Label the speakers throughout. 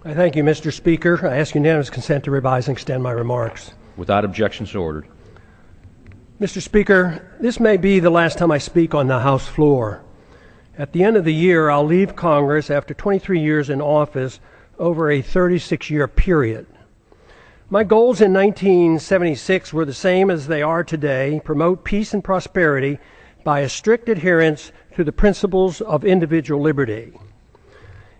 Speaker 1: I thank you, Mr. Speaker. I ask unanimous consent to revise and extend my remarks.
Speaker 2: Without objection, so ordered.
Speaker 1: Mr. Speaker, this may be the last time I speak on the House floor. At the end of the year, I'll leave Congress after 23 years in office over a 36-year period. My goals in 1976 were the same as they are today: promote peace and prosperity by a strict adherence to the principles of individual liberty.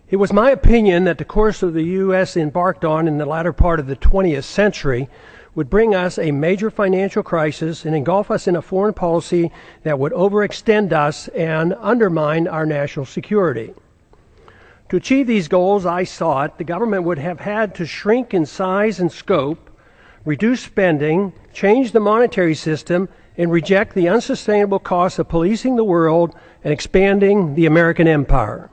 Speaker 1: It was my opinion that the course of the U.S. embarked on in the latter part of the 20th century would bring us a major financial crisis and engulf us in a foreign policy that would overextend us and undermine our national security. To achieve these goals, I sought the government would have had to shrink in size and scope, reduce spending, change the monetary system, and reject the unsustainable costs of policing the world and expanding the American empire.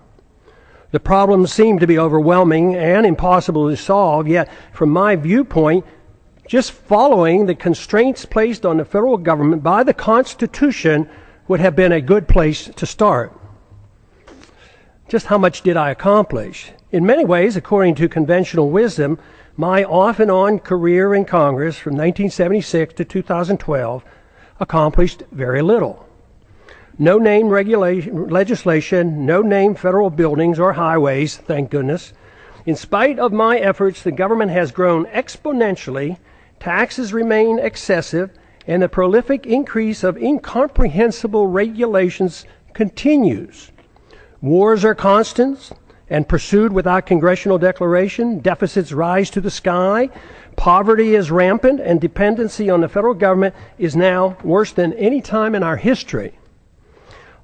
Speaker 1: The problems seem to be overwhelming and impossible to solve, yet from my viewpoint, just following the constraints placed on the federal government by the Constitution would have been a good place to start. Just how much did I accomplish? In many ways, according to conventional wisdom, my off and on career in Congress from 1976 to 2012 accomplished very little. No name legislation, no name federal buildings or highways, thank goodness. In spite of my efforts, the government has grown exponentially, taxes remain excessive, and the prolific increase of incomprehensible regulations continues. Wars are constant and pursued without congressional declaration. Deficits rise to the sky. Poverty is rampant, and dependency on the federal government is now worse than any time in our history.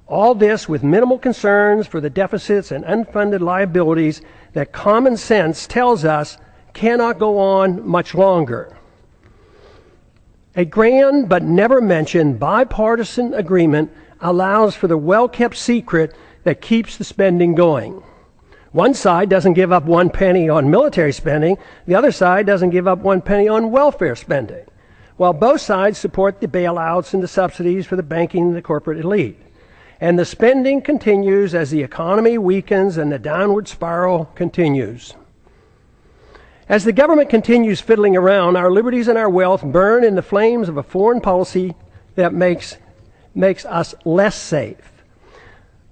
Speaker 1: All this with minimal concerns for the deficits and unfunded liabilities that common sense tells us cannot go on much longer. A grand but never mentioned bipartisan agreement allows for the well-kept secret that keeps the spending going. One side doesn't give up 1 penny on military spending, the other side doesn't give up 1 penny on welfare spending, while both sides support the bailouts and the subsidies for the banking and the corporate elite. And the spending continues as the economy weakens and the downward spiral continues. As the government continues fiddling around, our liberties and our wealth burn in the flames of a foreign policy that makes us less safe.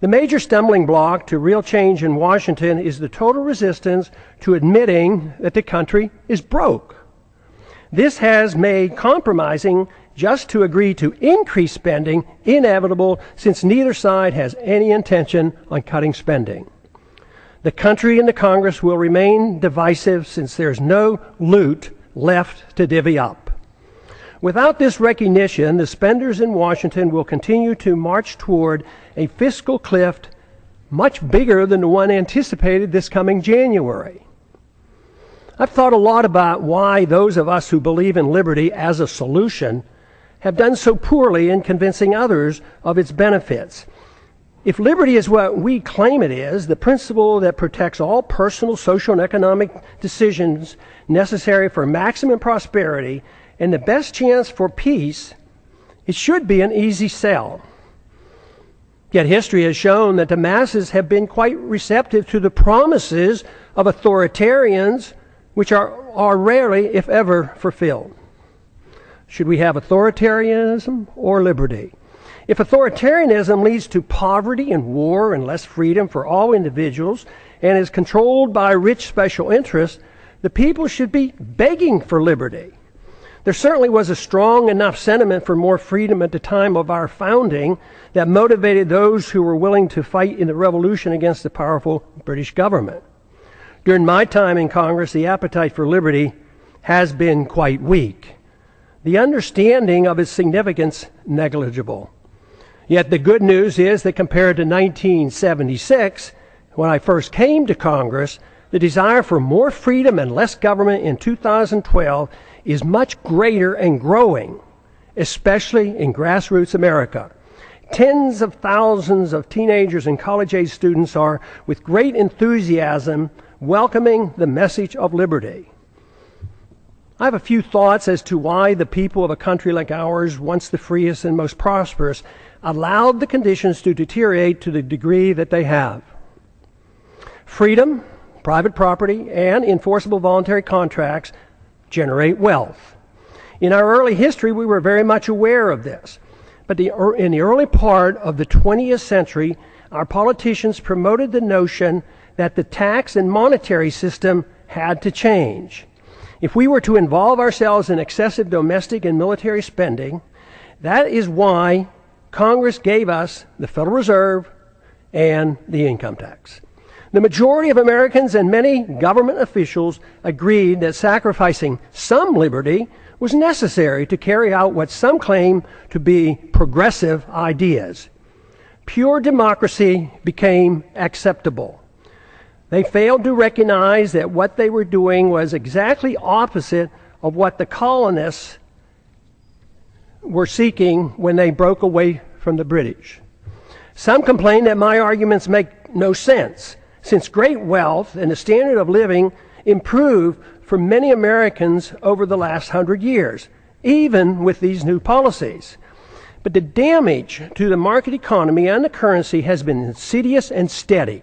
Speaker 1: The major stumbling block to real change in Washington is the total resistance to admitting that the country is broke. This has made compromising just to agree to increase spending inevitable, since neither side has any intention on cutting spending. The country and the Congress will remain divisive since there's no loot left to divvy up. Without this recognition, the spenders in Washington will continue to march toward a fiscal cliff much bigger than the one anticipated this coming January. I've thought a lot about why those of us who believe in liberty as a solution have done so poorly in convincing others of its benefits. If liberty is what we claim it is, the principle that protects all personal, social, and economic decisions necessary for maximum prosperity and the best chance for peace, it should be an easy sell. Yet history has shown that the masses have been quite receptive to the promises of authoritarians, which are rarely, if ever, fulfilled. Should we have authoritarianism or liberty? If authoritarianism leads to poverty and war and less freedom for all individuals and is controlled by rich special interests, the people should be begging for liberty. There certainly was a strong enough sentiment for more freedom at the time of our founding that motivated those who were willing to fight in the revolution against the powerful British government. During my time in Congress, the appetite for liberty has been quite weak. The understanding of its significance negligible. Yet the good news is that compared to 1976, when I first came to Congress, the desire for more freedom and less government in 2012 is much greater and growing, especially in grassroots America. Tens of thousands of teenagers and college-age students are, with great enthusiasm, welcoming the message of liberty. I have a few thoughts as to why the people of a country like ours, once the freest and most prosperous, allowed the conditions to deteriorate to the degree that they have. Freedom, private property, and enforceable voluntary contracts generate wealth. In our early history, we were very much aware of this. But in the early part of the 20th century, our politicians promoted the notion that the tax and monetary system had to change. If we were to involve ourselves in excessive domestic and military spending, that is why Congress gave us the Federal Reserve and the income tax. The majority of Americans and many government officials agreed that sacrificing some liberty was necessary to carry out what some claim to be progressive ideas. Pure democracy became acceptable. They failed to recognize that what they were doing was exactly opposite of what the colonists were seeking when they broke away from the British. Some complain that my arguments make no sense, since great wealth and the standard of living improved for many Americans over the last 100 years, even with these new policies. But the damage to the market economy and the currency has been insidious and steady.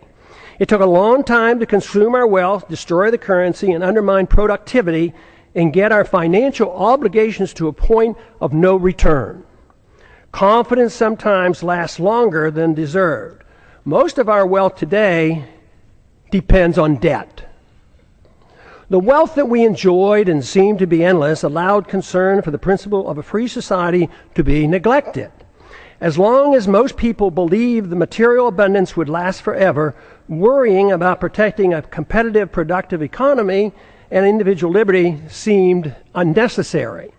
Speaker 1: It took a long time to consume our wealth, destroy the currency, and undermine productivity, and get our financial obligations to a point of no return. Confidence sometimes lasts longer than deserved. Most of our wealth today depends on debt. The wealth that we enjoyed and seemed to be endless allowed concern for the principle of a free society to be neglected. As long as most people believed the material abundance would last forever, worrying about protecting a competitive, productive economy and individual liberty seemed unnecessary.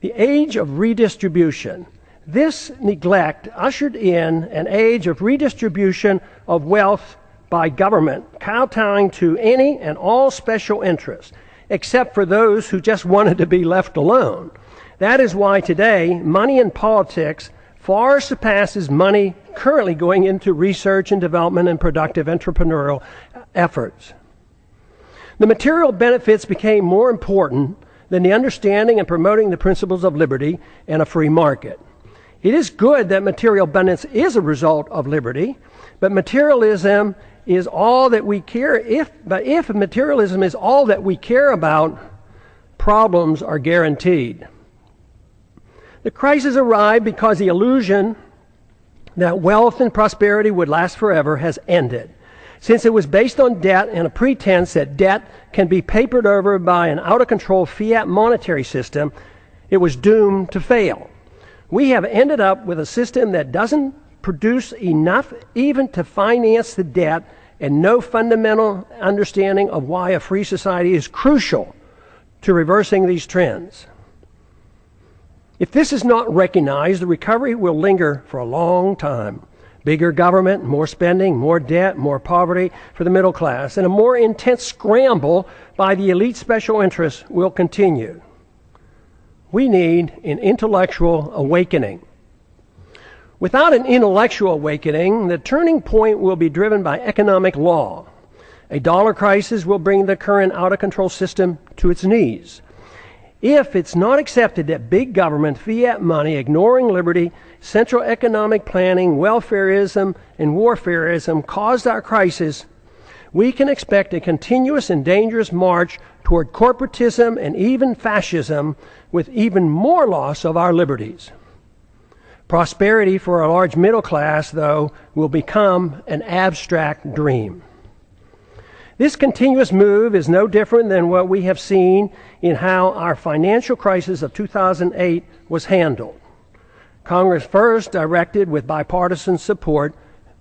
Speaker 1: The age of redistribution. This neglect ushered in an age of redistribution of wealth by government, kowtowing to any and all special interests, except for those who just wanted to be left alone. That is why today, money in politics far surpasses money currently going into research and development and productive entrepreneurial efforts. The material benefits became more important than the understanding and promoting the principles of liberty and a free market. It is good that material abundance is a result of liberty, but materialism is all that we care. If materialism is all that we care about, problems are guaranteed. The crisis arrived because the illusion that wealth and prosperity would last forever has ended. Since it was based on debt and a pretense that debt can be papered over by an out-of-control fiat monetary system, it was doomed to fail. We have ended up with a system that doesn't produce enough even to finance the debt, and no fundamental understanding of why a free society is crucial to reversing these trends. If this is not recognized, the recovery will linger for a long time. Bigger government, more spending, more debt, more poverty for the middle class, and a more intense scramble by the elite special interests will continue. We need an intellectual awakening. Without an intellectual awakening, the turning point will be driven by economic law. A dollar crisis will bring the current out-of-control system to its knees. If it's not accepted that big government, fiat money, ignoring liberty, central economic planning, welfareism, and warfareism caused our crisis, we can expect a continuous and dangerous march toward corporatism and even fascism, with even more loss of our liberties. Prosperity for a large middle class, though, will become an abstract dream. This continuous move is no different than what we have seen in how our financial crisis of 2008 was handled. Congress first directed, with bipartisan support,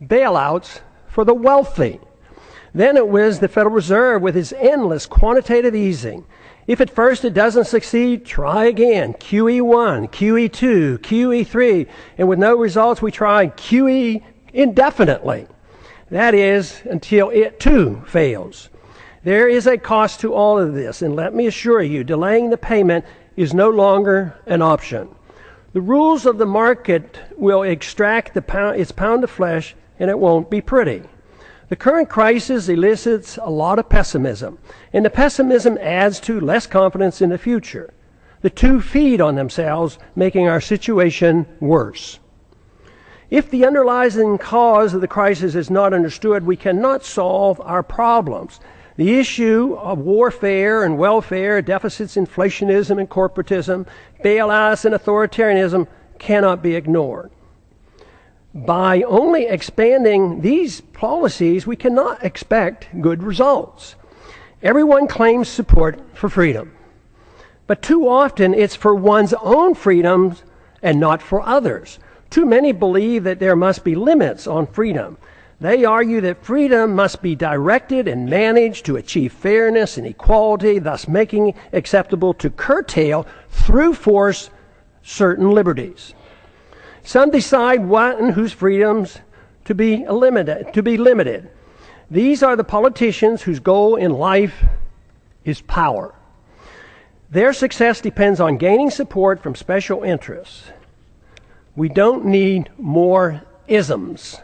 Speaker 1: bailouts for the wealthy. Then it was the Federal Reserve with its endless quantitative easing. If at first it doesn't succeed, try again. QE1, QE2, QE3, and with no results, we try QE indefinitely. That is, until it too fails. There is a cost to all of this, and let me assure you, delaying the payment is no longer an option. The rules of the market will extract its pound of flesh, and it won't be pretty. The current crisis elicits a lot of pessimism, and the pessimism adds to less confidence in the future. The two feed on themselves, making our situation worse. If the underlying cause of the crisis is not understood, we cannot solve our problems. The issue of warfare and welfare, deficits, inflationism, and corporatism, bailouts, and authoritarianism cannot be ignored. By only expanding these policies, we cannot expect good results. Everyone claims support for freedom, but too often it's for one's own freedoms and not for others. Too many believe that there must be limits on freedom. They argue that freedom must be directed and managed to achieve fairness and equality, thus making it acceptable to curtail through force certain liberties. Some decide what and whose freedoms to be limited. These are the politicians whose goal in life is power. Their success depends on gaining support from special interests. We don't need more isms.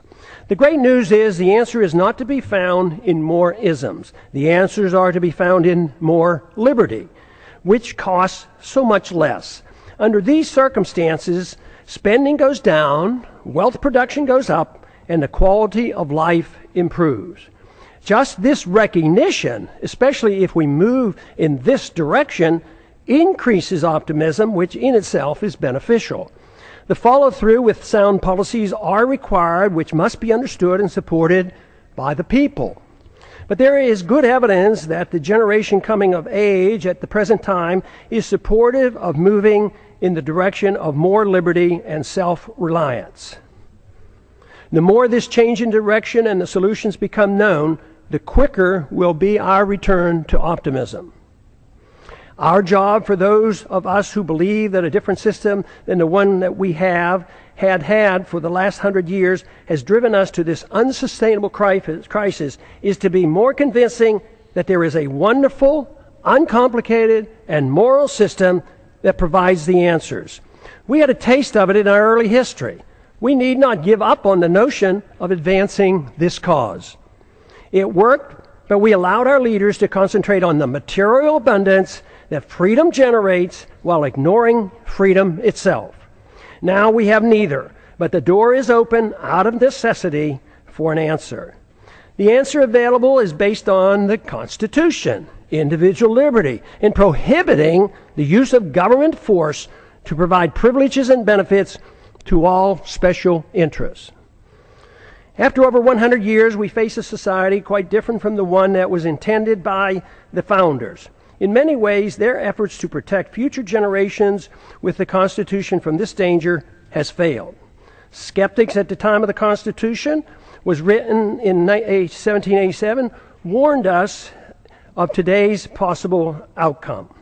Speaker 1: The great news is the answer is not to be found in more isms. The answers are to be found in more liberty, which costs so much less. Under these circumstances, spending goes down, wealth production goes up, and the quality of life improves. Just this recognition, especially if we move in this direction, increases optimism, which in itself is beneficial. The follow-through with sound policies are required, which must be understood and supported by the people. But there is good evidence that the generation coming of age at the present time is supportive of moving in the direction of more liberty and self-reliance. The more this change in direction and the solutions become known, the quicker will be our return to optimism. Our job, for those of us who believe that a different system than the one that we had for the last 100 years has driven us to this unsustainable crisis, is to be more convincing that there is a wonderful, uncomplicated, and moral system that provides the answers. We had a taste of it in our early history. We need not give up on the notion of advancing this cause. It worked, but we allowed our leaders to concentrate on the material abundance that freedom generates while ignoring freedom itself. Now we have neither, but the door is open out of necessity for an answer. The answer available is based on the Constitution, individual liberty, in prohibiting the use of government force to provide privileges and benefits to all special interests. After over 100 years, we face a society quite different from the one that was intended by the founders. In many ways, their efforts to protect future generations with the Constitution from this danger has failed. Skeptics at the time of the Constitution, was written in 1787, warned us of today's possible outcome.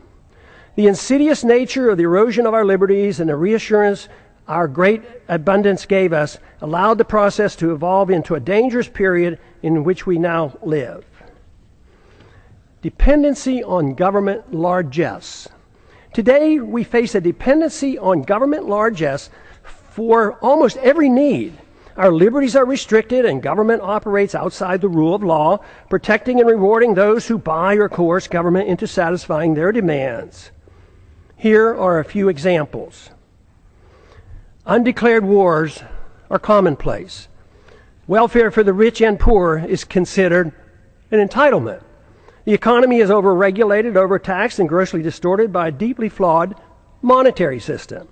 Speaker 1: The insidious nature of the erosion of our liberties and the reassurance our great abundance gave us allowed the process to evolve into a dangerous period in which we now live. Dependency on government largesse. Today, we face a dependency on government largesse for almost every need. Our liberties are restricted and government operates outside the rule of law, protecting and rewarding those who buy or coerce government into satisfying their demands. Here are a few examples. Undeclared wars are commonplace. Welfare for the rich and poor is considered an entitlement. The economy is overregulated, overtaxed, and grossly distorted by a deeply flawed monetary system.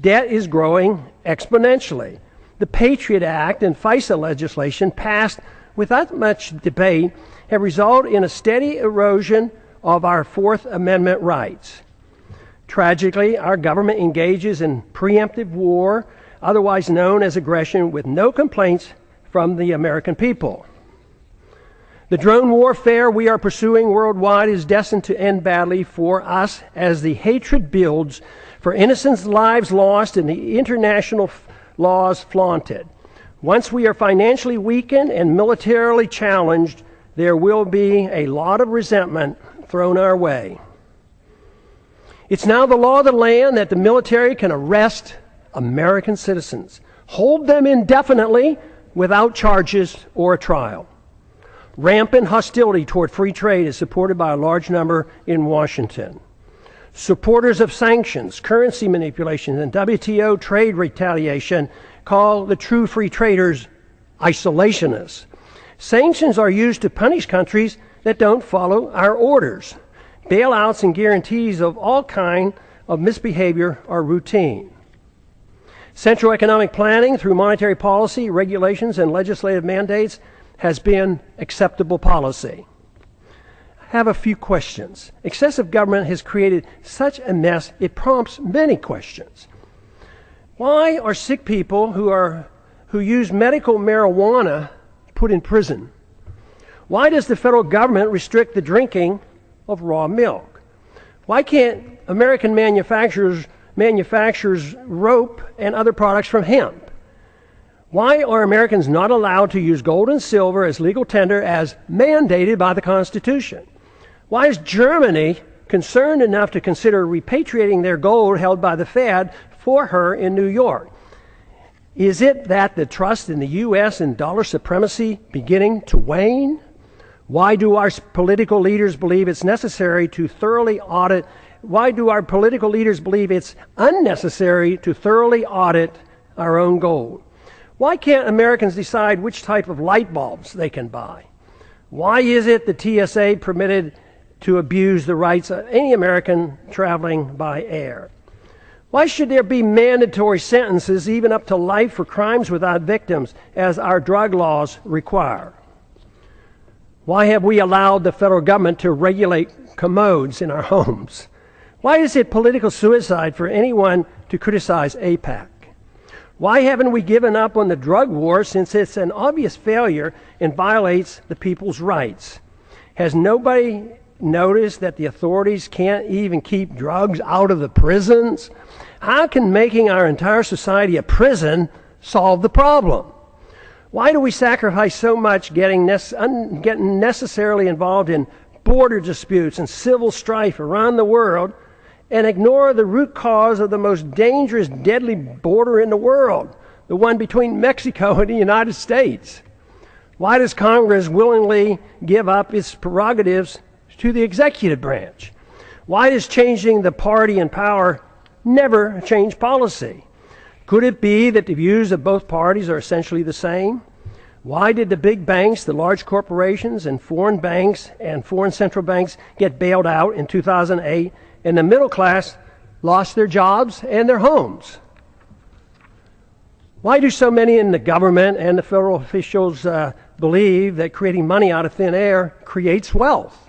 Speaker 1: Debt is growing exponentially. The Patriot Act and FISA legislation passed without much debate have resulted in a steady erosion of our Fourth Amendment rights. Tragically, our government engages in preemptive war, otherwise known as aggression, with no complaints from the American people. The drone warfare we are pursuing worldwide is destined to end badly for us as the hatred builds, for innocent lives lost and the international laws flaunted. Once we are financially weakened and militarily challenged, there will be a lot of resentment thrown our way. It's now the law of the land that the military can arrest American citizens, hold them indefinitely without charges or a trial. Rampant hostility toward free trade is supported by a large number in Washington. Supporters of sanctions, currency manipulation, and WTO trade retaliation call the true free traders isolationists. Sanctions are used to punish countries that don't follow our orders. Bailouts and guarantees of all kinds of misbehavior are routine. Central economic planning through monetary policy, regulations, and legislative mandates has been acceptable policy. I have a few questions. Excessive government has created such a mess, it prompts many questions. Why are sick people who use medical marijuana put in prison? Why does the federal government restrict the drinking of raw milk? Why can't American manufacturers rope and other products from hemp? Why are Americans not allowed to use gold and silver as legal tender as mandated by the Constitution? Why is Germany concerned enough to consider repatriating their gold held by the Fed for her in New York? Is it that the trust in the U.S. and dollar supremacy beginning to wane? Why do our political leaders believe it's necessary to thoroughly audit? Why do our political leaders believe it's unnecessary to thoroughly audit our own gold? Why can't Americans decide which type of light bulbs they can buy? Why is it the TSA permitted to abuse the rights of any American traveling by air? Why should there be mandatory sentences, even up to life, for crimes without victims, as our drug laws require? Why have we allowed the federal government to regulate commodes in our homes? Why is it political suicide for anyone to criticize AIPAC? Why haven't we given up on the drug war, since it's an obvious failure and violates the people's rights? Has nobody noticed that the authorities can't even keep drugs out of the prisons? How can making our entire society a prison solve the problem? Why do we sacrifice so much getting necessarily involved in border disputes and civil strife around the world and ignore the root cause of the most dangerous, deadly border in the world, the one between Mexico and the United States? Why does Congress willingly give up its prerogatives to the executive branch? Why does changing the party in power never change policy? Could it be that the views of both parties are essentially the same? Why did the big banks, the large corporations, and foreign banks and foreign central banks get bailed out in 2008, and the middle class lost their jobs and their homes? Why do so many in the government and the federal officials believe that creating money out of thin air creates wealth?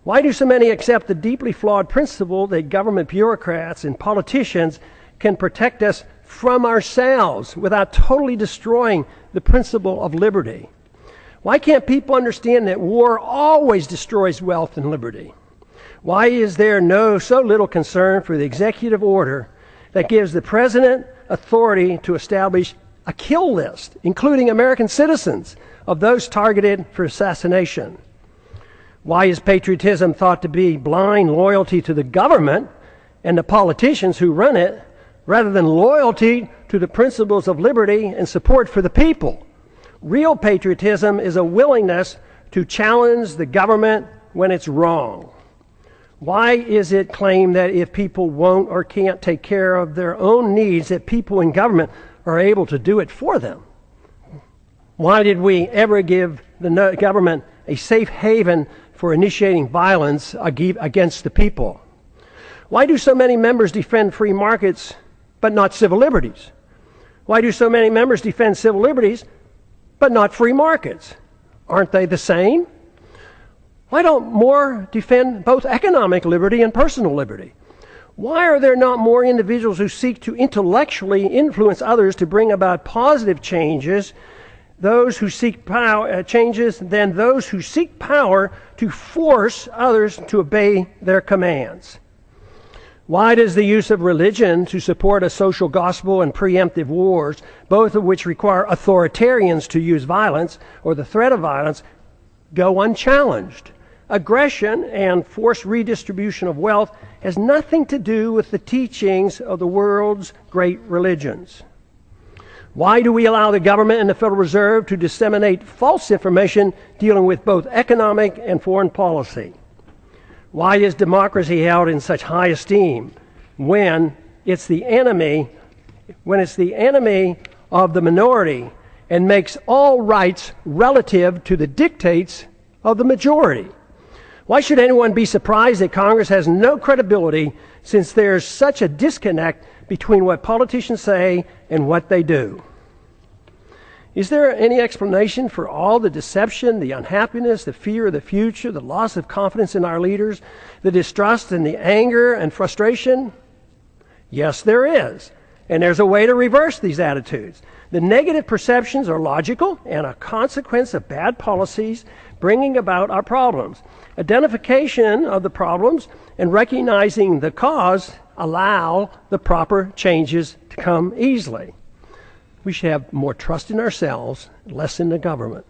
Speaker 1: Why do so many accept the deeply flawed principle that government bureaucrats and politicians can protect us from ourselves without totally destroying the principle of liberty? Why can't people understand that war always destroys wealth and liberty? Why is there so little concern for the executive order that gives the president authority to establish a kill list, including American citizens, of those targeted for assassination? Why is patriotism thought to be blind loyalty to the government and the politicians who run it, rather than loyalty to the principles of liberty and support for the people? Real patriotism is a willingness to challenge the government when it's wrong. Why is it claimed that if people won't or can't take care of their own needs, that people in government are able to do it for them? Why did we ever give the government a safe haven for initiating violence against the people? Why do so many members defend free markets but not civil liberties? Why do so many members defend civil liberties but not free markets? Aren't they the same? Why don't more defend both economic liberty and personal liberty? Why are there not more individuals who seek to intellectually influence others to bring about positive changes, those who seek changes, than those who seek power to force others to obey their commands? Why does the use of religion to support a social gospel and preemptive wars, both of which require authoritarians to use violence or the threat of violence, go unchallenged? Aggression and forced redistribution of wealth has nothing to do with the teachings of the world's great religions. Why do we allow the government and the Federal Reserve to disseminate false information dealing with both economic and foreign policy? Why is democracy held in such high esteem when it's the enemy of the minority and makes all rights relative to the dictates of the majority? Why should anyone be surprised that Congress has no credibility since there's such a disconnect between what politicians say and what they do? Is there any explanation for all the deception, the unhappiness, the fear of the future, the loss of confidence in our leaders, the distrust and the anger and frustration? Yes, there is. And there's a way to reverse these attitudes. The negative perceptions are logical and a consequence of bad policies bringing about our problems. Identification of the problems and recognizing the cause allow the proper changes to come easily. We should have more trust in ourselves, less in the government.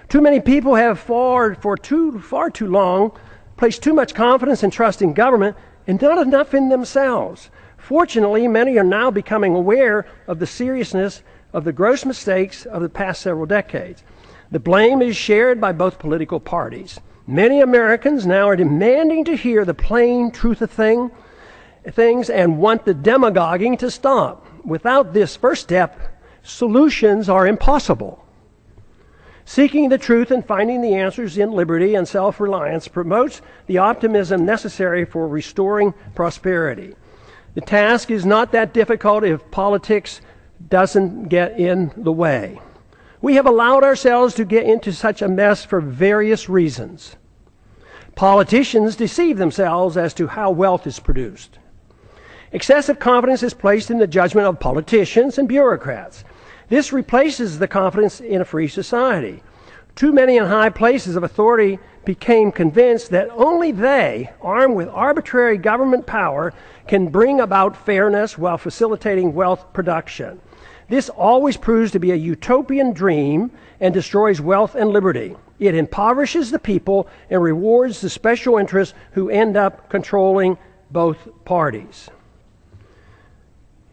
Speaker 1: Too many people have far too long placed too much confidence and trust in government and not enough in themselves. Fortunately, many are now becoming aware of the seriousness of the gross mistakes of the past several decades. The blame is shared by both political parties. Many Americans now are demanding to hear the plain truth of things and want the demagoguing to stop. Without this first step, solutions are impossible. Seeking the truth and finding the answers in liberty and self-reliance promotes the optimism necessary for restoring prosperity. The task is not that difficult if politics doesn't get in the way. We have allowed ourselves to get into such a mess for various reasons. Politicians deceive themselves as to how wealth is produced. Excessive confidence is placed in the judgment of politicians and bureaucrats. This replaces the confidence in a free society. Too many in high places of authority became convinced that only they, armed with arbitrary government power, can bring about fairness while facilitating wealth production. This always proves to be a utopian dream and destroys wealth and liberty. It impoverishes the people and rewards the special interests who end up controlling both parties.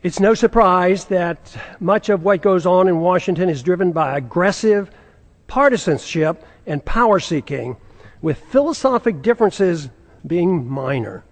Speaker 1: It's no surprise that much of what goes on in Washington is driven by aggressive partisanship and power seeking, with philosophic differences being minor.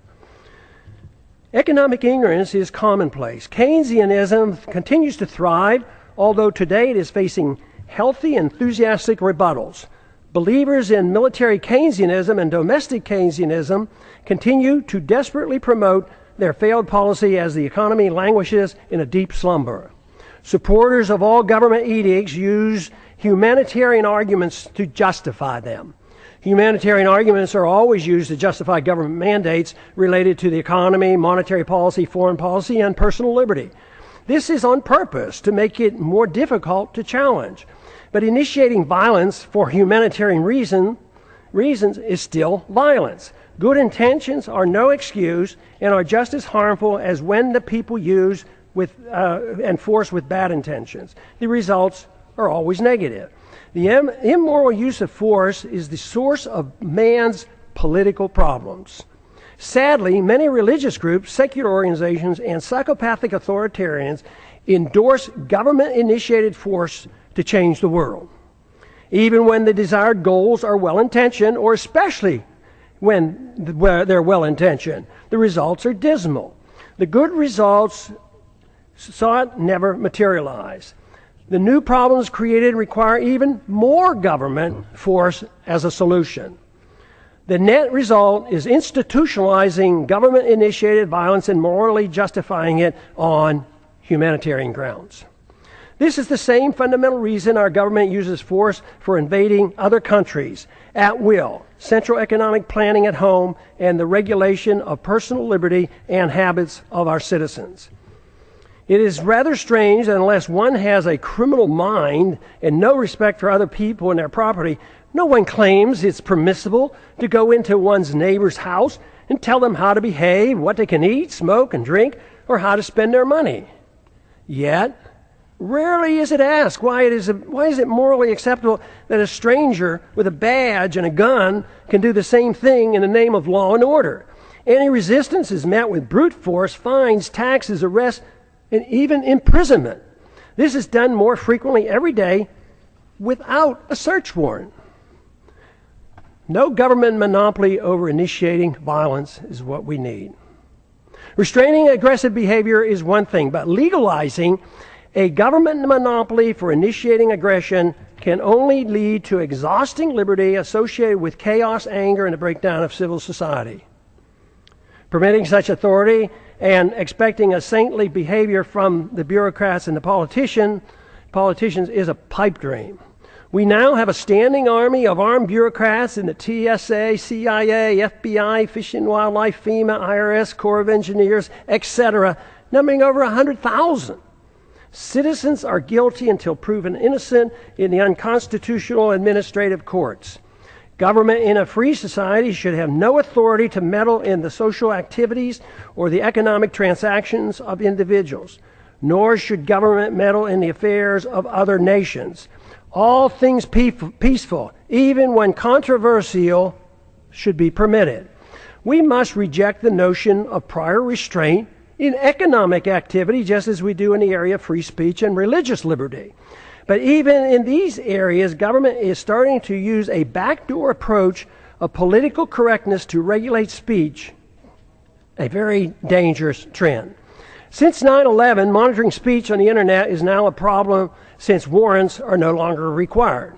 Speaker 1: Economic ignorance is commonplace. Keynesianism continues to thrive, although today it is facing healthy, enthusiastic rebuttals. Believers in military Keynesianism and domestic Keynesianism continue to desperately promote their failed policy as the economy languishes in a deep slumber. Supporters of all government edicts use humanitarian arguments to justify them. Humanitarian arguments are always used to justify government mandates related to the economy, monetary policy, foreign policy, and personal liberty. This is on purpose to make it more difficult to challenge. But initiating violence for humanitarian reasons is still violence. Good intentions are no excuse and are just as harmful as when the people use and force with bad intentions. The results are always negative. The immoral use of force is the source of man's political problems. Sadly, many religious groups, secular organizations, and psychopathic authoritarians endorse government-initiated force to change the world. Even when the desired goals are well-intentioned, or especially when they're well-intentioned, the results are dismal. The good results sought never materialize. The new problems created require even more government force as a solution. The net result is institutionalizing government-initiated violence and morally justifying it on humanitarian grounds. This is the same fundamental reason our government uses force for invading other countries at will, central economic planning at home, and the regulation of personal liberty and habits of our citizens. It is rather strange that unless one has a criminal mind and no respect for other people and their property, no one claims it's permissible to go into one's neighbor's house and tell them how to behave, what they can eat, smoke, and drink, or how to spend their money. Yet, rarely is it asked why is it morally acceptable that a stranger with a badge and a gun can do the same thing in the name of law and order. Any resistance is met with brute force, fines, taxes, arrests, and even imprisonment. This is done more frequently every day without a search warrant. No government monopoly over initiating violence is what we need. Restraining aggressive behavior is one thing, but legalizing a government monopoly for initiating aggression can only lead to exhausting liberty associated with chaos, anger, and a breakdown of civil society. Permitting such authority and expecting a saintly behavior from the bureaucrats and the politicians is a pipe dream. We now have a standing army of armed bureaucrats in the TSA, CIA, FBI, Fish and Wildlife, FEMA, IRS, Corps of Engineers, etc., numbering over 100,000. Citizens are guilty until proven innocent in the unconstitutional administrative courts. Government in a free society should have no authority to meddle in the social activities or the economic transactions of individuals, nor should government meddle in the affairs of other nations. All things peaceful, even when controversial, should be permitted. We must reject the notion of prior restraint in economic activity, just as we do in the area of free speech and religious liberty. But even in these areas, government is starting to use a backdoor approach of political correctness to regulate speech, a very dangerous trend. Since 9/11, monitoring speech on the internet is now a problem since warrants are no longer required.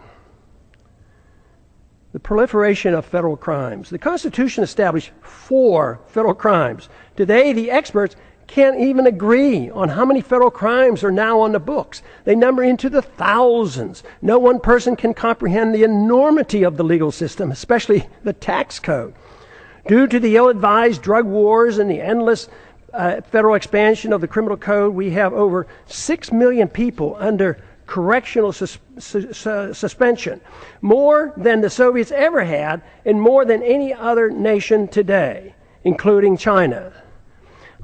Speaker 1: The proliferation of federal crimes. The Constitution established 4 federal crimes. Today, the experts can't even agree on how many federal crimes are now on the books. They number into the thousands. No one person can comprehend the enormity of the legal system, especially the tax code. Due to the ill-advised drug wars and the endless federal expansion of the criminal code, we have over 6 million people under correctional suspension, more than the Soviets ever had and more than any other nation today, including China.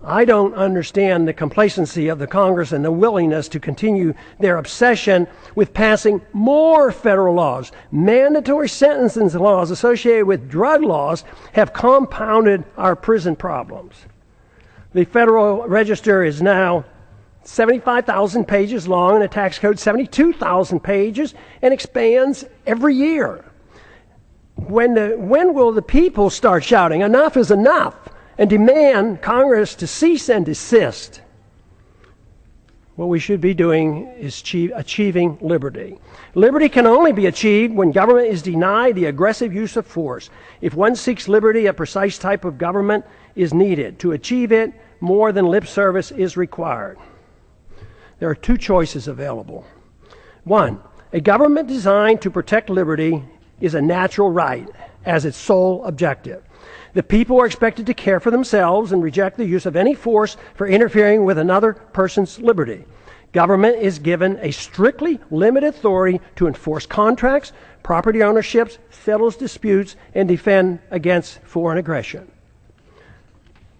Speaker 1: I don't understand the complacency of the Congress and the willingness to continue their obsession with passing more federal laws. Mandatory sentencing laws associated with drug laws have compounded our prison problems. The Federal Register is now 75,000 pages long and the tax code 72,000 pages and expands every year. When will the people start shouting, enough is enough, and demand Congress to cease and desist? What we should be doing is achieving liberty. Liberty can only be achieved when government is denied the aggressive use of force. If one seeks liberty, a precise type of government is needed. To achieve it, more than lip service is required. There are 2 choices available. 1, a government designed to protect liberty is a natural right as its sole objective. The people are expected to care for themselves and reject the use of any force for interfering with another person's liberty. Government is given a strictly limited authority to enforce contracts, property ownerships, settles disputes, and defend against foreign aggression.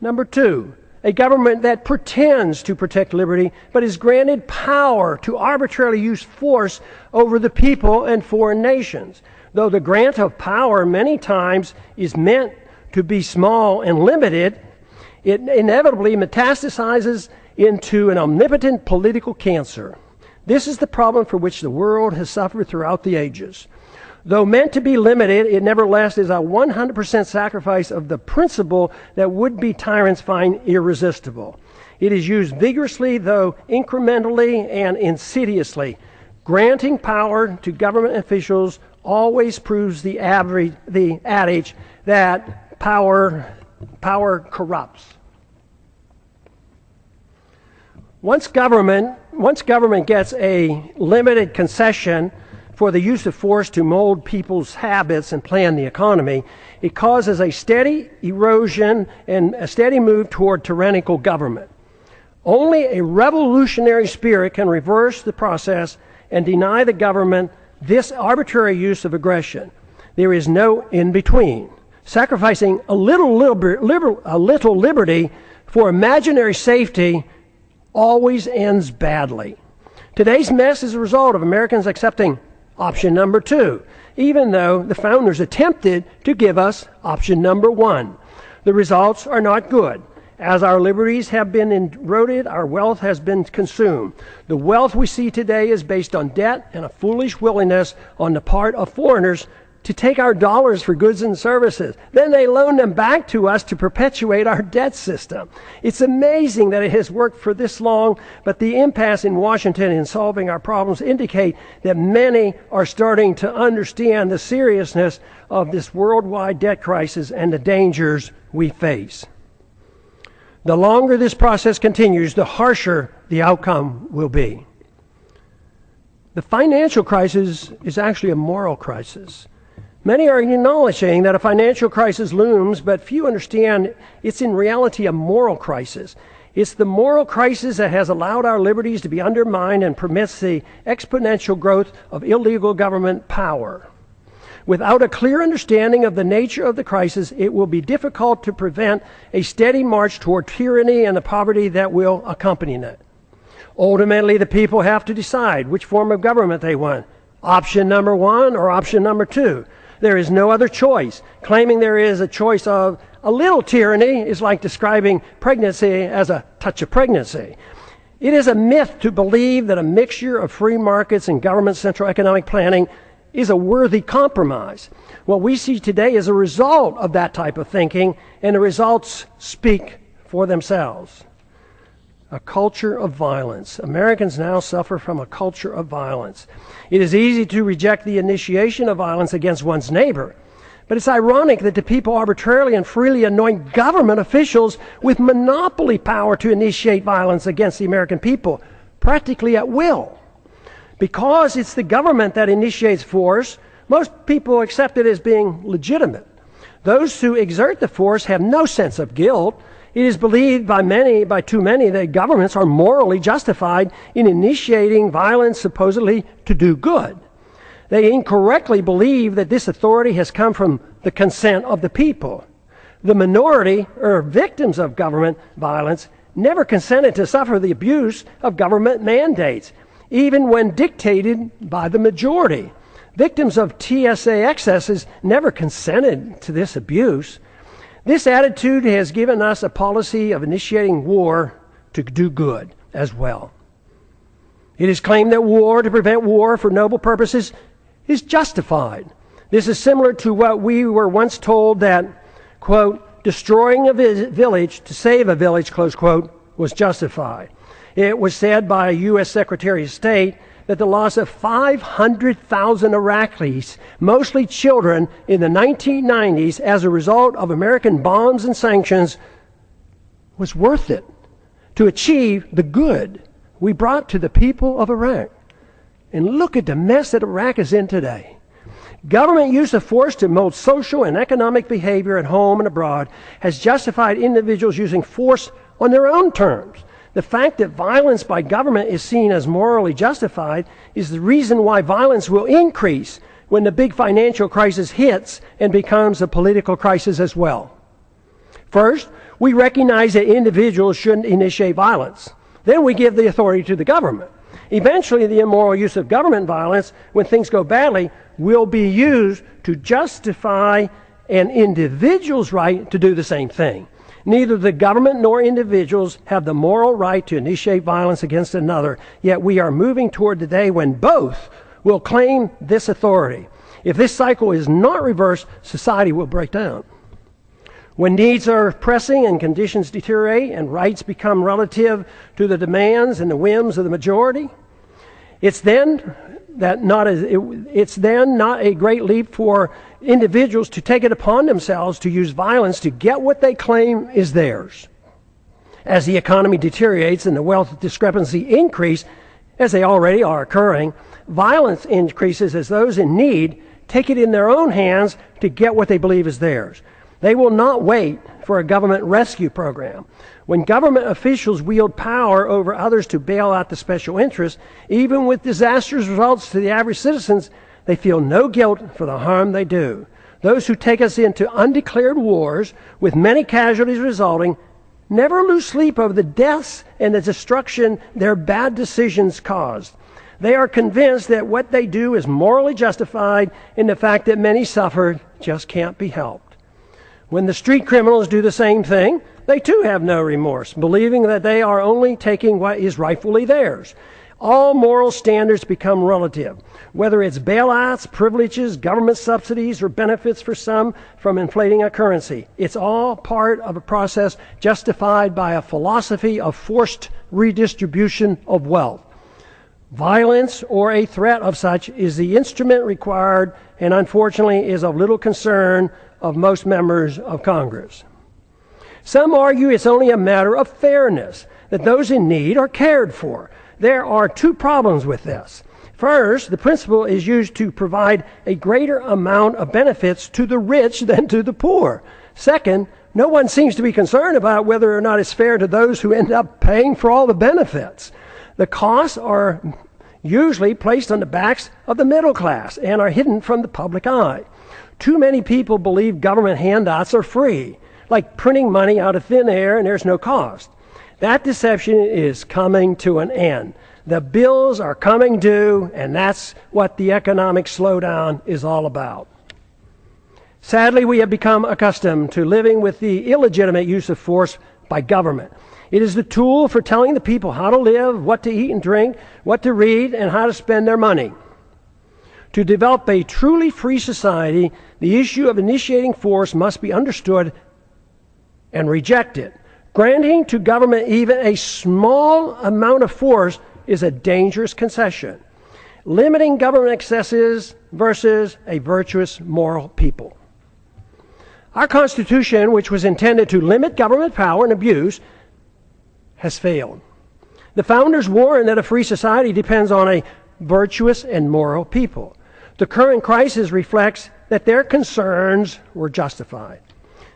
Speaker 1: Number 2, a government that pretends to protect liberty but is granted power to arbitrarily use force over the people and foreign nations. Though the grant of power many times is meant to be small and limited, it inevitably metastasizes into an omnipotent political cancer. This is the problem for which the world has suffered throughout the ages. Though meant to be limited, it nevertheless is a 100% sacrifice of the principle that would-be tyrants find irresistible. It is used vigorously, though incrementally and insidiously. Granting power to government officials always proves the adage that power corrupts. Once government gets a limited concession for the use of force to mold people's habits and plan the economy, it causes a steady erosion and a steady move toward tyrannical government. Only a revolutionary spirit can reverse the process and deny the government this arbitrary use of aggression. There is no in-between. Sacrificing a little liberty for imaginary safety always ends badly. Today's mess is a result of Americans accepting option number 2, even though the founders attempted to give us option number 1. The results are not good. As our liberties have been eroded, our wealth has been consumed. The wealth we see today is based on debt and a foolish willingness on the part of foreigners to take our dollars for goods and services. Then they loan them back to us to perpetuate our debt system. It's amazing that it has worked for this long, but the impasse in Washington in solving our problems indicate that many are starting to understand the seriousness of this worldwide debt crisis and the dangers we face. The longer this process continues, the harsher the outcome will be. The financial crisis is actually a moral crisis. Many are acknowledging that a financial crisis looms, but few understand it's in reality a moral crisis. It's the moral crisis that has allowed our liberties to be undermined and permits the exponential growth of illegal government power. Without a clear understanding of the nature of the crisis, it will be difficult to prevent a steady march toward tyranny and the poverty that will accompany it. Ultimately, the people have to decide which form of government they want. Option number 1 or option number 2. There is no other choice. Claiming there is a choice of a little tyranny is like describing pregnancy as a touch of pregnancy. It is a myth to believe that a mixture of free markets and government central economic planning is a worthy compromise. What we see today is a result of that type of thinking, and the results speak for themselves. A culture of violence. Americans now suffer from a culture of violence. It is easy to reject the initiation of violence against one's neighbor, but it's ironic that the people arbitrarily and freely anoint government officials with monopoly power to initiate violence against the American people, practically at will. Because it's the government that initiates force, most people accept it as being legitimate. Those who exert the force have no sense of guilt. It is believed by too many, that governments are morally justified in initiating violence supposedly to do good. They incorrectly believe that this authority has come from the consent of the people. The minority, or victims of government violence, never consented to suffer the abuse of government mandates, even when dictated by the majority. Victims of TSA excesses never consented to this abuse. This attitude has given us a policy of initiating war to do good as well. It is claimed that war to prevent war for noble purposes is justified. This is similar to what we were once told that, quote, destroying a village to save a village, close quote, was justified. It was said by a U.S. Secretary of State that the loss of 500,000 Iraqis, mostly children, in the 1990s as a result of American bombs and sanctions was worth it to achieve the good we brought to the people of Iraq. And look at the mess that Iraq is in today. Government use of force to mold social and economic behavior at home and abroad has justified individuals using force on their own terms. The fact that violence by government is seen as morally justified is the reason why violence will increase when the big financial crisis hits and becomes a political crisis as well. First, we recognize that individuals shouldn't initiate violence. Then we give the authority to the government. Eventually, the immoral use of government violence, when things go badly, will be used to justify an individual's right to do the same thing. Neither the government nor individuals have the moral right to initiate violence against another, yet we are moving toward the day when both will claim this authority. If this cycle is not reversed, society will break down. When needs are pressing and conditions deteriorate and rights become relative to the demands and the whims of the majority, it's then not a great leap for individuals to take it upon themselves to use violence to get what they claim is theirs. As the economy deteriorates and the wealth discrepancy increase, as they already are occurring, violence increases as those in need take it in their own hands to get what they believe is theirs. They will not wait for a government rescue program. When government officials wield power over others to bail out the special interests, even with disastrous results to the average citizens, they feel no guilt for the harm they do. Those who take us into undeclared wars, with many casualties resulting, never lose sleep over the deaths and the destruction their bad decisions caused. They are convinced that what they do is morally justified, and the fact that many suffered just can't be helped. When the street criminals do the same thing, they too have no remorse, believing that they are only taking what is rightfully theirs. all moral standards become relative. Whether it's bailouts, privileges, government subsidies, or benefits for some from inflating a currency, it's all part of a process justified by a philosophy of forced redistribution of wealth. Violence or a threat of such is the instrument required and unfortunately is of little concern of most members of Congress. Some argue it's only a matter of fairness, that those in need are cared for. There are two problems with this. First, the principle is used to provide a greater amount of benefits to the rich than to the poor. Second, no one seems to be concerned about whether or not it's fair to those who end up paying for all the benefits. The costs are usually placed on the backs of the middle class and are hidden from the public eye. Too many people believe government handouts are free, like printing money out of thin air and there's no cost. That deception is coming to an end. The bills are coming due, and that's what the economic slowdown is all about. Sadly, we have become accustomed to living with the illegitimate use of force by government. It is the tool for telling the people how to live, what to eat and drink, what to read, and how to spend their money. To develop a truly free society, the issue of initiating force must be understood and rejected. Granting to government even a small amount of force is a dangerous concession. Limiting government excesses versus a virtuous moral people. Our Constitution, which was intended to limit government power and abuse, has failed. The founders warned that a free society depends on a virtuous and moral people. The current crisis reflects that their concerns were justified.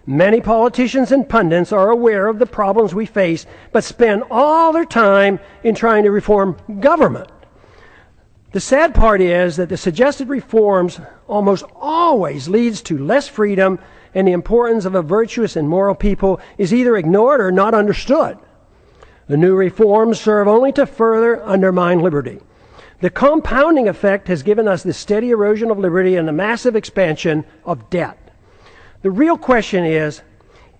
Speaker 1: Many politicians and pundits are aware of the problems we face, but spend all their time in trying to reform government. The sad part is that the suggested reforms almost always leads to less freedom, and the importance of a virtuous and moral people is either ignored or not understood. The new reforms serve only to further undermine liberty. The compounding effect has given us the steady erosion of liberty and the massive expansion of debt. The real question is,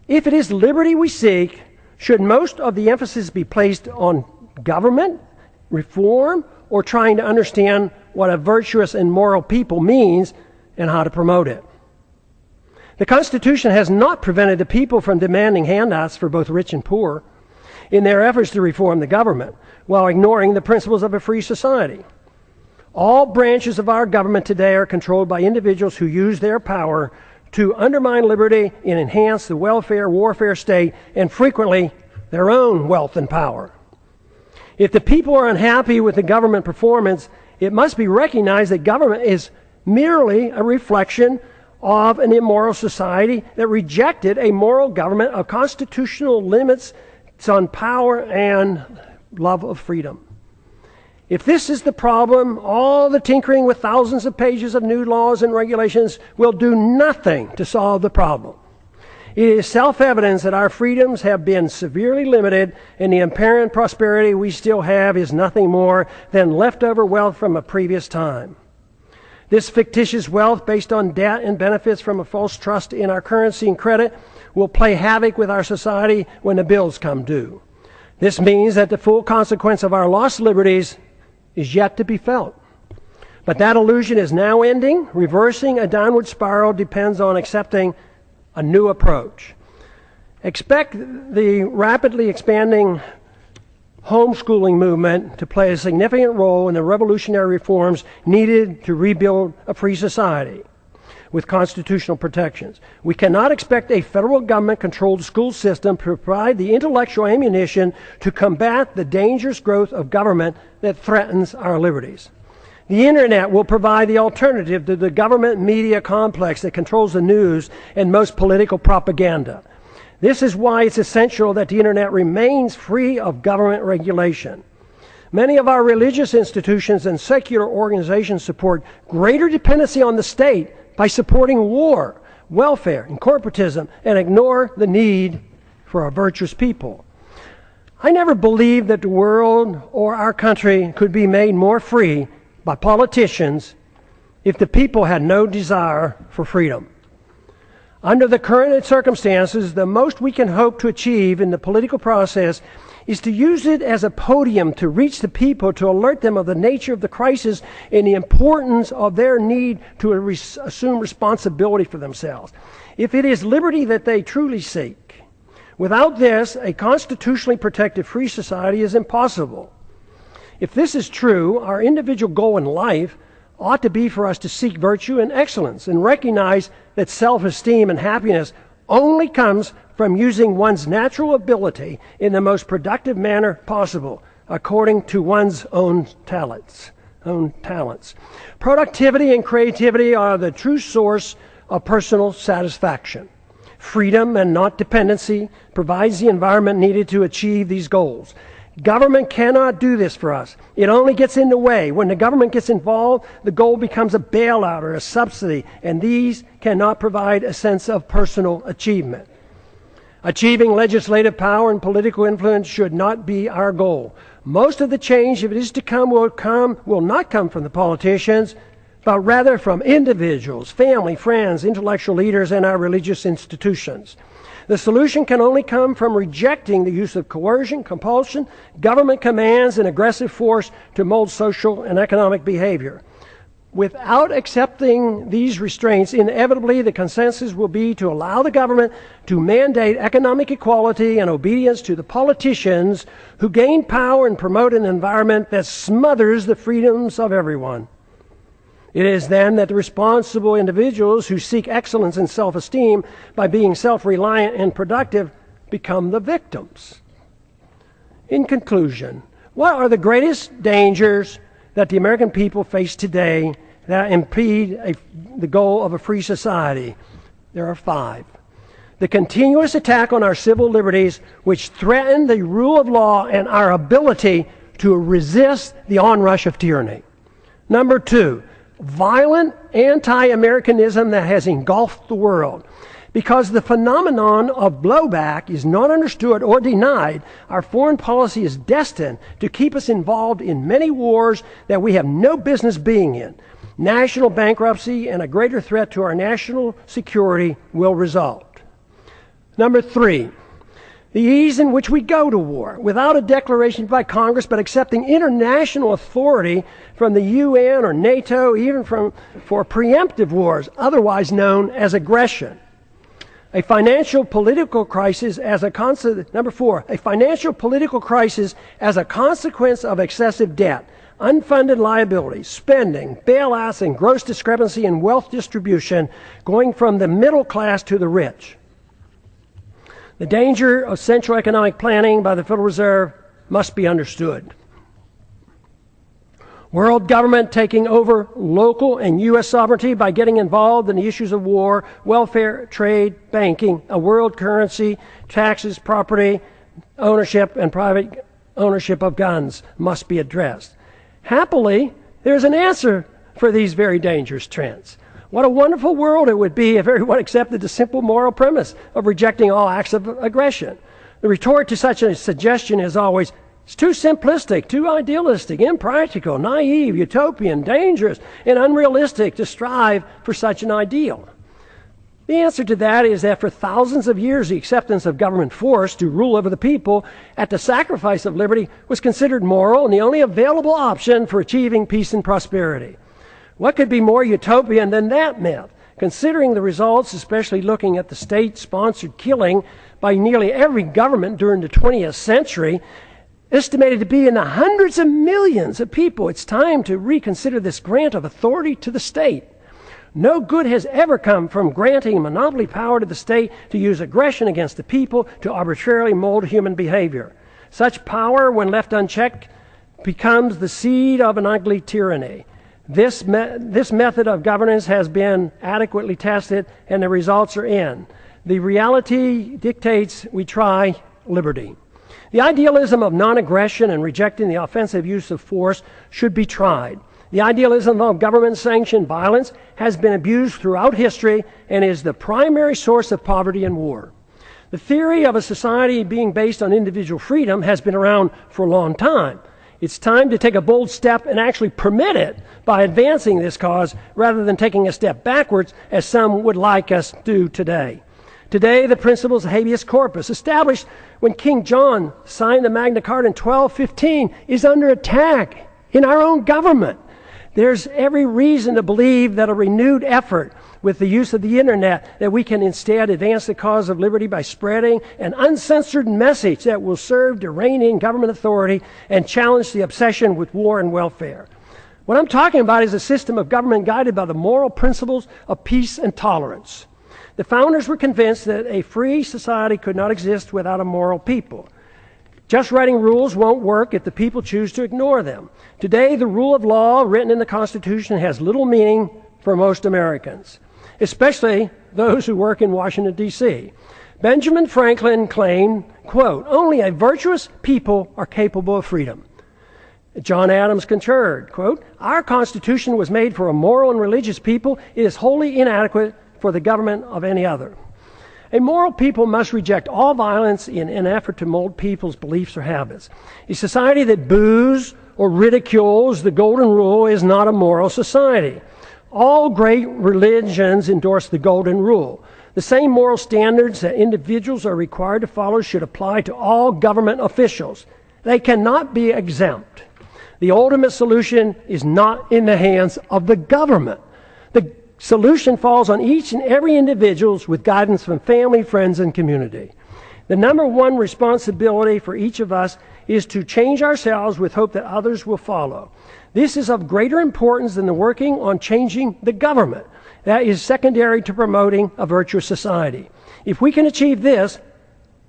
Speaker 1: if it is liberty we seek, should most of the emphasis be placed on government, reform, or trying to understand what a virtuous and moral people means and how to promote it? The Constitution has not prevented the people from demanding handouts for both rich and poor in their efforts to reform the government, while ignoring the principles of a free society. All branches of our government today are controlled by individuals who use their power to undermine liberty and enhance the welfare warfare state, and frequently their own wealth and power. If the people are unhappy with the government performance, it must be recognized that government is merely a reflection of an immoral society that rejected a moral government of constitutional limits on power and love of freedom. If this is the problem, all the tinkering with thousands of pages of new laws and regulations will do nothing to solve the problem. It is self-evident that our freedoms have been severely limited, and the apparent prosperity we still have is nothing more than leftover wealth from a previous time. This fictitious wealth based on debt and benefits from a false trust in our currency and credit will play havoc with our society when the bills come due. This means that the full consequence of our lost liberties is yet to be felt. But that illusion is now ending. Reversing a downward spiral depends on accepting a new approach. Expect the rapidly expanding homeschooling movement to play a significant role in the revolutionary reforms needed to rebuild a free society with constitutional protections. We cannot expect a federal government-controlled school system to provide the intellectual ammunition to combat the dangerous growth of government that threatens our liberties. The internet will provide the alternative to the government media complex that controls the news and most political propaganda. This is why it's essential that the internet remains free of government regulation. Many of our religious institutions and secular organizations support greater dependency on the state by supporting war, welfare, and corporatism, and ignore the need for a virtuous people. I never believed that the world or our country could be made more free by politicians if the people had no desire for freedom. Under the current circumstances, the most we can hope to achieve in the political process is to use it as a podium to reach the people, to alert them of the nature of the crisis and the importance of their need to assume responsibility for themselves. If it is liberty that they truly seek, without this, a constitutionally protected free society is impossible. If this is true, our individual goal in life ought to be for us to seek virtue and excellence and recognize that self-esteem and happiness only comes from using one's natural ability in the most productive manner possible, according to one's own talents. Productivity and creativity are the true source of personal satisfaction. Freedom and not dependency provides the environment needed to achieve these goals. Government cannot do this for us. It only gets in the way. When the government gets involved, the goal becomes a bailout or a subsidy, and these cannot provide a sense of personal achievement. Achieving legislative power and political influence should not be our goal. Most of the change, if it is to come, will not come from the politicians, but rather from individuals, family, friends, intellectual leaders, and our religious institutions. The solution can only come from rejecting the use of coercion, compulsion, government commands, and aggressive force to mold social and economic behavior. Without accepting these restraints, inevitably the consensus will be to allow the government to mandate economic equality and obedience to the politicians who gain power and promote an environment that smothers the freedoms of everyone. It is then that the responsible individuals who seek excellence and self-esteem by being self-reliant and productive become the victims. In conclusion, what are the greatest dangers that the American people face today that impede the goal of a free society? There are 5. The continuous attack on our civil liberties, which threaten the rule of law and our ability to resist the onrush of tyranny. Number 2, violent anti-Americanism that has engulfed the world. Because the phenomenon of blowback is not understood or denied, our foreign policy is destined to keep us involved in many wars that we have no business being in. National bankruptcy and a greater threat to our national security will result. Number 3, the ease in which we go to war, without a declaration by Congress, but accepting international authority from the UN or NATO, even for preemptive wars, otherwise known as aggression. A financial political crisis as a Number 4, a financial political crisis as a consequence of excessive debt, unfunded liabilities, spending, bailouts, and gross discrepancy in wealth distribution going from the middle class to the rich. The danger of central economic planning by the Federal Reserve must be understood. World government taking over local and U.S. sovereignty by getting involved in the issues of war, welfare, trade, banking, a world currency, taxes, property, ownership, and private ownership of guns must be addressed. Happily, there's an answer for these very dangerous trends. What a wonderful world it would be if everyone accepted the simple moral premise of rejecting all acts of aggression. The retort to such a suggestion is always, it's too simplistic, too idealistic, impractical, naive, utopian, dangerous, and unrealistic to strive for such an ideal. The answer to that is that for thousands of years, the acceptance of government force to rule over the people at the sacrifice of liberty was considered moral and the only available option for achieving peace and prosperity. What could be more utopian than that myth? Considering the results, especially looking at the state-sponsored killing by nearly every government during the 20th century, estimated to be in the hundreds of millions of people, it's time to reconsider this grant of authority to the state. No good has ever come from granting monopoly power to the state to use aggression against the people to arbitrarily mold human behavior. Such power, when left unchecked, becomes the seed of an ugly tyranny. This method of governance has been adequately tested, and the results are in. The reality dictates we try liberty. The idealism of non-aggression and rejecting the offensive use of force should be tried. The idealism of government-sanctioned violence has been abused throughout history and is the primary source of poverty and war. The theory of a society being based on individual freedom has been around for a long time. It's time to take a bold step and actually permit it by advancing this cause rather than taking a step backwards as some would like us to do today. Today, the principles of habeas corpus, established when King John signed the Magna Carta in 1215, is under attack in our own government. There's every reason to believe that a renewed effort with the use of the internet, that we can instead advance the cause of liberty by spreading an uncensored message that will serve to rein in government authority and challenge the obsession with war and welfare. What I'm talking about is a system of government guided by the moral principles of peace and tolerance. The founders were convinced that a free society could not exist without a moral people. Just writing rules won't work if the people choose to ignore them. Today, the rule of law written in the Constitution has little meaning for most Americans, especially those who work in Washington, D.C. Benjamin Franklin claimed, quote, "Only a virtuous people are capable of freedom." John Adams concurred, quote, "Our Constitution was made for a moral and religious people. It is wholly inadequate for the government of any other." A moral people must reject all violence in an effort to mold people's beliefs or habits. A society that boos or ridicules the golden rule is not a moral society. All great religions endorse the golden rule. The same moral standards that individuals are required to follow should apply to all government officials. They cannot be exempt. The ultimate solution is not in the hands of the government. The solution falls on each and every individual with guidance from family, friends, and community. The number one responsibility for each of us is to change ourselves with hope that others will follow. This is of greater importance than the working on changing the government. That is secondary to promoting a virtuous society. If we can achieve this,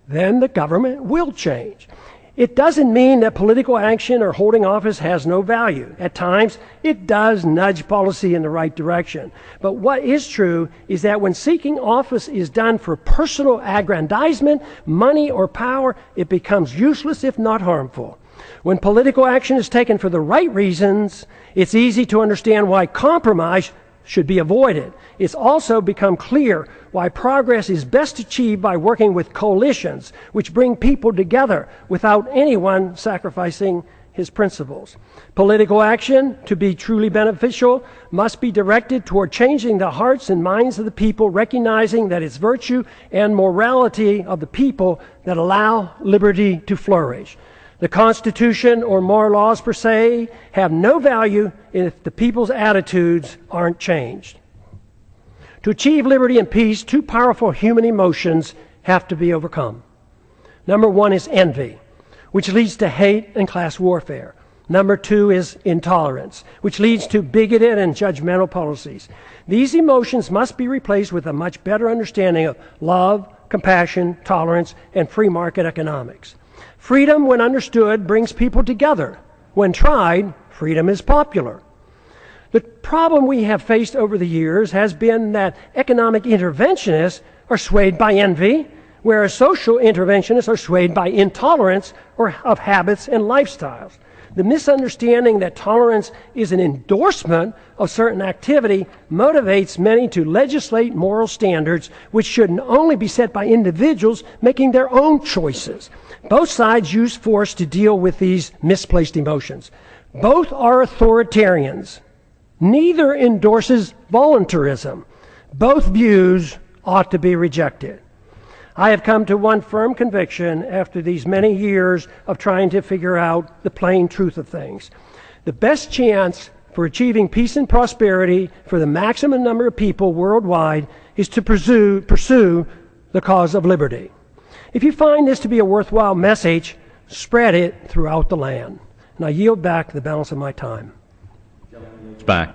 Speaker 1: then the government will change. It doesn't mean that political action or holding office has no value. At times, it does nudge policy in the right direction. But what is true is that when seeking office is done for personal aggrandizement, money, or power, it becomes useless if not harmful. When political action is taken for the right reasons, it's easy to understand why compromise should be avoided. It's also become clear why progress is best achieved by working with coalitions, which bring people together without anyone sacrificing his principles. Political action, to be truly beneficial, must be directed toward changing the hearts and minds of the people, recognizing that it's virtue and morality of the people that allow liberty to flourish. The Constitution or moral laws per se have no value if the people's attitudes aren't changed. To achieve liberty and peace, two powerful human emotions have to be overcome. Number one is envy, which leads to hate and class warfare. Number two is intolerance, which leads to bigoted and judgmental policies. These emotions must be replaced with a much better understanding of love, compassion, tolerance, and free market economics. Freedom, when understood, brings people together. When tried, freedom is popular. The problem we have faced over the years has been that economic interventionists are swayed by envy, whereas social interventionists are swayed by intolerance or of habits and lifestyles. The misunderstanding that tolerance is an endorsement of certain activity motivates many to legislate moral standards which should only be set by individuals making their own choices. Both sides use force to deal with these misplaced emotions. Both are authoritarians. Neither endorses voluntarism. Both views ought to be rejected. I have come to one firm conviction after these many years of trying to figure out the plain truth of things. The best chance for achieving peace and prosperity for the maximum number of people worldwide is to pursue the cause of liberty. If you find this to be a worthwhile message, spread it throughout the land. And I yield back the balance of my time.
Speaker 2: Back.